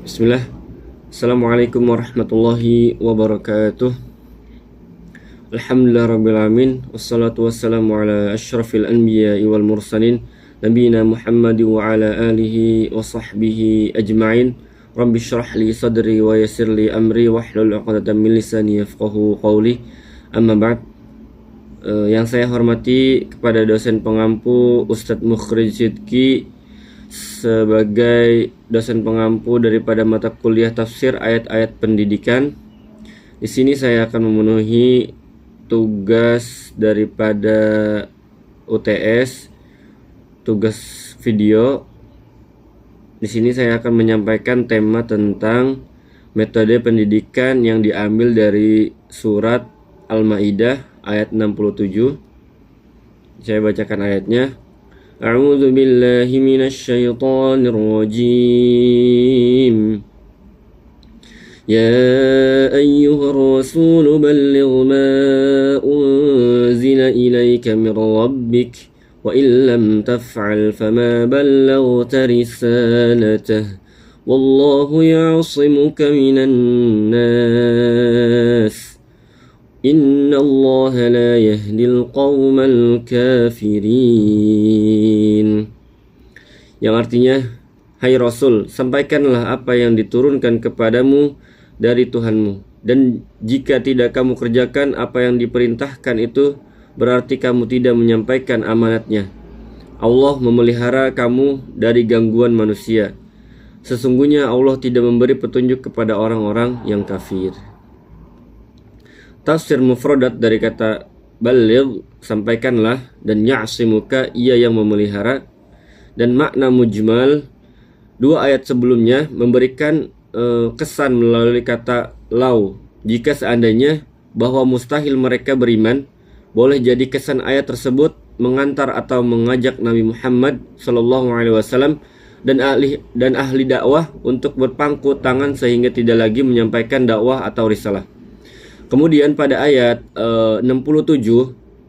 Bismillah. Assalamualaikum warahmatullahi wabarakatuh. Alhamdulillah rabbil alamin. Wassalatu wassalamu ala asyrafil anbiya'i wal mursalin nabiyina Muhammad wa ala alihi wa sahbihi ajma'in. Rabbi syrah li sadri wa yassir li amri wahlul 'uqdatam min lisani yafqahu qawli. Amma ba'd. Yang saya hormati kepada dosen pengampu Ustadz Mukhrij Sidki sebagai dosen pengampu daripada mata kuliah tafsir ayat-ayat pendidikan. Di sini saya akan memenuhi tugas daripada UTS, tugas video. Di sini saya akan menyampaikan tema tentang metode pendidikan yang diambil dari surat Al-Maidah ayat 67. Saya bacakan ayatnya. A'udzu billahi minasy syaithanir rajim. Ya ayyuhar rasul balligh ma unzila ilayka min rabbik wa in lam taf'al fama ballaghta risalatah wallahu ya'simuka minan nas. Inna Allah la yahdil qawmal kafirin. Yang artinya, hai Rasul, sampaikanlah apa yang diturunkan kepadamu dari Tuhanmu. Dan jika tidak kamu kerjakan apa yang diperintahkan itu, berarti kamu tidak menyampaikan amanatnya. Allah memelihara kamu dari gangguan manusia. Sesungguhnya Allah tidak memberi petunjuk kepada orang-orang yang kafir. Tafsir mufradat dari kata baligh, sampaikanlah, dan ya'simuka, ia yang memelihara. Dan makna mujmal, dua ayat sebelumnya memberikan kesan melalui kata lau. Jika seandainya bahwa mustahil mereka beriman, boleh jadi kesan ayat tersebut mengantar atau mengajak Nabi Muhammad SAW dan ahli dakwah untuk berpangku tangan sehingga tidak lagi menyampaikan dakwah atau risalah. Kemudian pada ayat 67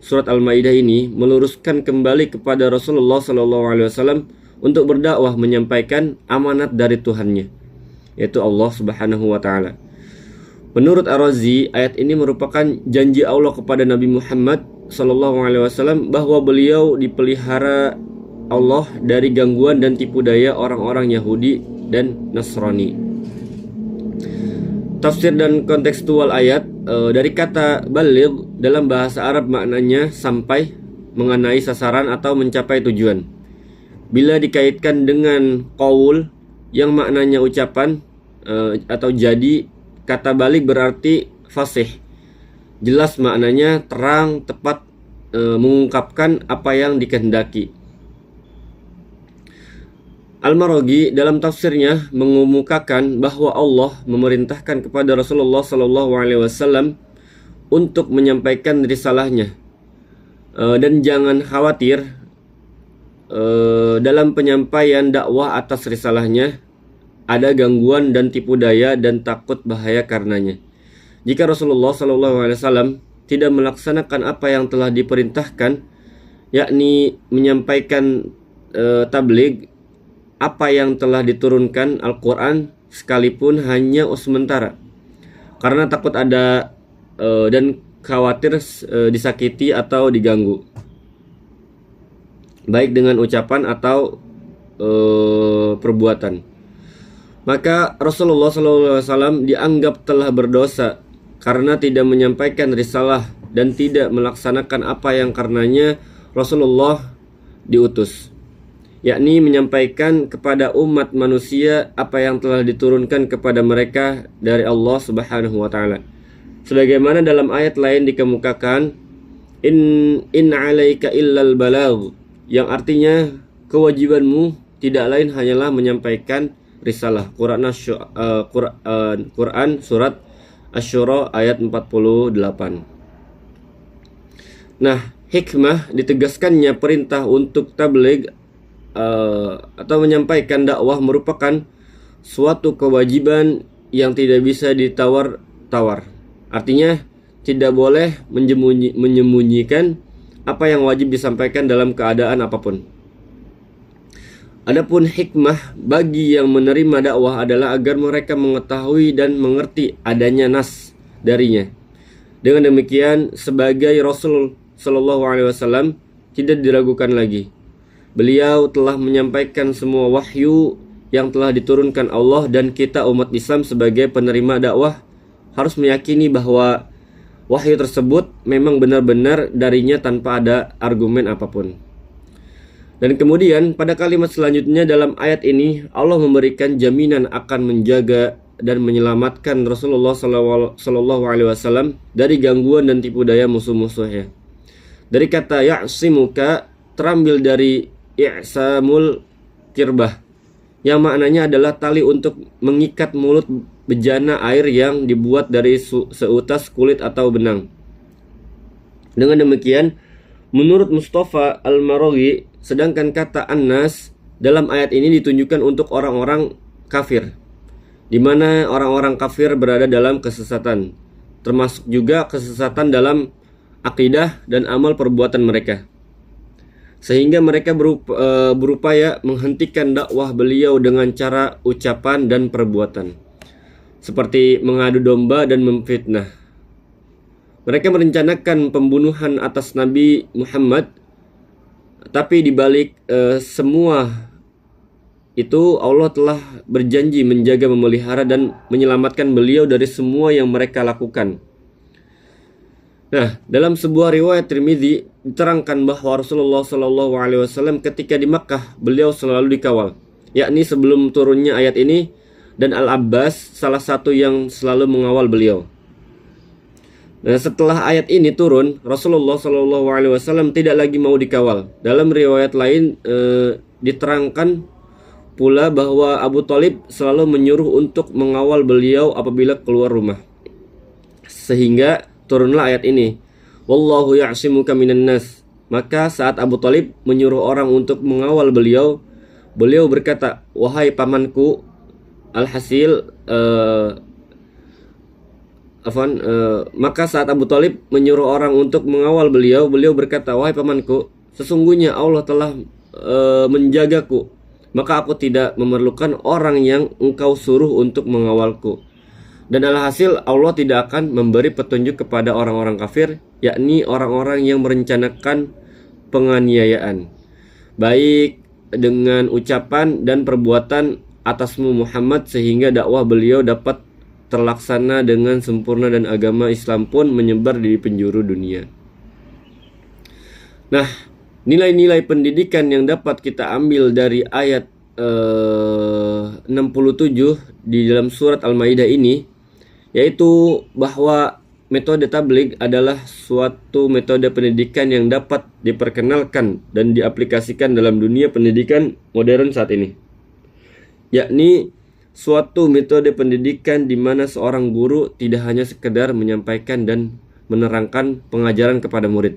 surat Al-Maidah ini meluruskan kembali kepada Rasulullah SAW untuk berdakwah menyampaikan amanat dari Tuhannya, yaitu Allah Subhanahu wa taala. Menurut Ar-Razi, ayat ini merupakan janji Allah kepada Nabi Muhammad SAW bahwa beliau dipelihara Allah dari gangguan dan tipu daya orang-orang Yahudi dan Nasrani. Tafsir dan kontekstual ayat dari kata baligh dalam bahasa Arab maknanya sampai, mengenai sasaran atau mencapai tujuan. Bila dikaitkan dengan qaul yang maknanya ucapan atau jadi, kata baligh berarti fasih. Jelas maknanya, terang, tepat, mengungkapkan apa yang dikehendaki. Al-Maraghi dalam tafsirnya mengemukakan bahwa Allah memerintahkan kepada Rasulullah SAW untuk menyampaikan risalahnya, dan jangan khawatir dalam penyampaian dakwah atas risalahnya ada gangguan dan tipu daya dan takut bahaya karenanya. Jika Rasulullah SAW tidak melaksanakan apa yang telah diperintahkan, yakni menyampaikan tabligh, apa yang telah diturunkan Al-Quran, sekalipun hanya sementara, karena takut ada dan khawatir disakiti atau diganggu, baik dengan ucapan atau perbuatan, maka Rasulullah SAW dianggap telah berdosa karena tidak menyampaikan risalah dan tidak melaksanakan apa yang karenanya Rasulullah diutus, yakni menyampaikan kepada umat manusia apa yang telah diturunkan kepada mereka dari Allah Subhanahu wa taala. Sebagaimana dalam ayat lain dikemukakan, in 'alaika illal balagh, yang artinya kewajibanmu tidak lain hanyalah menyampaikan risalah. Quran surat Asy-Syura ayat 48. Nah, hikmah ditegaskannya perintah untuk tabligh atau menyampaikan dakwah merupakan suatu kewajiban yang tidak bisa ditawar-tawar. Artinya tidak boleh menyembunyikan apa yang wajib disampaikan dalam keadaan apapun. Adapun hikmah bagi yang menerima dakwah adalah agar mereka mengetahui dan mengerti adanya nas darinya. Dengan demikian, sebagai Rasul Shallallahu Alaihi Wasallam tidak diragukan lagi. Beliau telah menyampaikan semua wahyu yang telah diturunkan Allah, dan kita umat Islam sebagai penerima dakwah harus meyakini bahwa wahyu tersebut memang benar-benar darinya tanpa ada argumen apapun. Dan kemudian pada kalimat selanjutnya dalam ayat ini Allah memberikan jaminan akan menjaga dan menyelamatkan Rasulullah Sallallahu Alaihi Wasallam dari gangguan dan tipu daya musuh-musuhnya. Dari kata ya'simuka terambil dari i'samul kirbah, yang maknanya adalah tali untuk mengikat mulut bejana air yang dibuat dari seutas kulit atau benang. Dengan demikian, menurut Mustafa Al-Maraghi, sedangkan kata An-Nas dalam ayat ini ditunjukkan untuk orang-orang kafir, di mana orang-orang kafir berada dalam kesesatan, termasuk juga kesesatan dalam akidah dan amal perbuatan mereka, sehingga mereka berupaya menghentikan dakwah beliau dengan cara ucapan dan perbuatan, seperti mengadu domba dan memfitnah. Mereka merencanakan pembunuhan atas Nabi Muhammad, tapi dibalik semua itu Allah telah berjanji menjaga, memelihara dan menyelamatkan beliau dari semua yang mereka lakukan. Nah, dalam sebuah riwayat Tirmidzi diterangkan bahwa Rasulullah Shallallahu Alaihi Wasallam ketika di Makkah beliau selalu dikawal, yakni sebelum turunnya ayat ini, dan Al-Abbas salah satu yang selalu mengawal beliau. Nah, setelah ayat ini turun, Rasulullah Shallallahu Alaihi Wasallam tidak lagi mau dikawal. Dalam riwayat lain diterangkan pula bahwa Abu Thalib selalu menyuruh untuk mengawal beliau apabila keluar rumah. Sehingga turunlah ayat ini, Wallahu ya'simuka minan nas. Maka saat Abu Thalib menyuruh orang untuk mengawal beliau, beliau berkata, wahai pamanku, alhasil maka saat Abu Thalib menyuruh orang untuk mengawal beliau, beliau berkata, wahai pamanku, sesungguhnya Allah telah menjagaku, maka aku tidak memerlukan orang yang engkau suruh untuk mengawalku. Dan alhasil Allah tidak akan memberi petunjuk kepada orang-orang kafir, yakni orang-orang yang merencanakan penganiayaan, baik dengan ucapan dan perbuatan atasmu Muhammad, sehingga dakwah beliau dapat terlaksana dengan sempurna dan agama Islam pun menyebar di penjuru dunia. Nah, nilai-nilai pendidikan yang dapat kita ambil dari ayat 67 di dalam surat Al-Maidah ini, yaitu bahwa metode tabligh adalah suatu metode pendidikan yang dapat diperkenalkan dan diaplikasikan dalam dunia pendidikan modern saat ini, yakni suatu metode pendidikan di mana seorang guru tidak hanya sekedar menyampaikan dan menerangkan pengajaran kepada murid,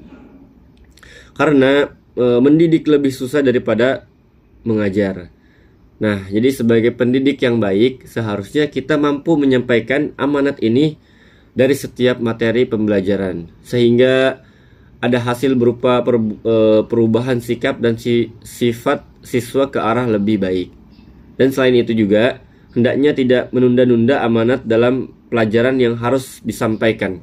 karena mendidik lebih susah daripada mengajar. Nah, jadi sebagai pendidik yang baik, seharusnya kita mampu menyampaikan amanat ini dari setiap materi pembelajaran, sehingga ada hasil berupa perubahan sikap dan sifat siswa ke arah lebih baik. Dan selain itu juga, hendaknya tidak menunda-nunda amanat dalam pelajaran yang harus disampaikan.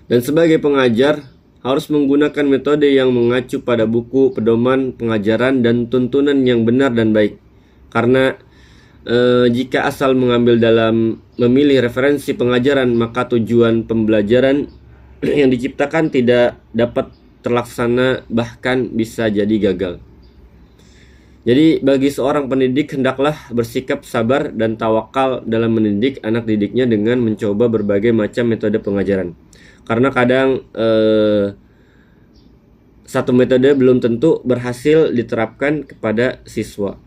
Dan sebagai pengajar, harus menggunakan metode yang mengacu pada buku, pedoman, pengajaran, dan tuntunan yang benar dan baik. Karena jika asal mengambil dalam memilih referensi pengajaran, maka tujuan pembelajaran yang diciptakan tidak dapat terlaksana, bahkan bisa jadi gagal. Jadi bagi seorang pendidik hendaklah bersikap sabar dan tawakal dalam mendidik anak didiknya dengan mencoba berbagai macam metode pengajaran. Karena kadang satu metode belum tentu berhasil diterapkan kepada siswa.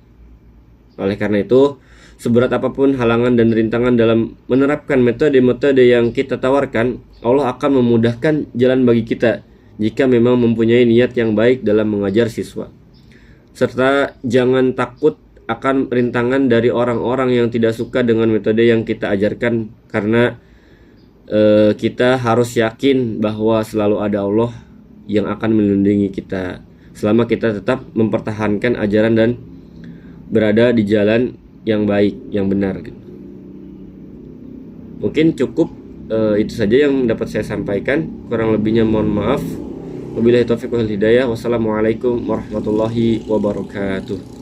Oleh karena itu, seberat apapun halangan dan rintangan dalam menerapkan metode-metode yang kita tawarkan, Allah akan memudahkan jalan bagi kita jika memang mempunyai niat yang baik dalam mengajar siswa. Serta jangan takut akan rintangan dari orang-orang yang tidak suka dengan metode yang kita ajarkan, karena kita harus yakin bahwa selalu ada Allah yang akan melindungi kita. selama kita tetap mempertahankan ajaran dan berada di jalan yang baik, yang benar. Mungkin cukup itu saja yang dapat saya sampaikan. Kurang lebihnya mohon maaf. Wabillahi taufiq wal hidayah. Wassalamualaikum warahmatullahi wabarakatuh.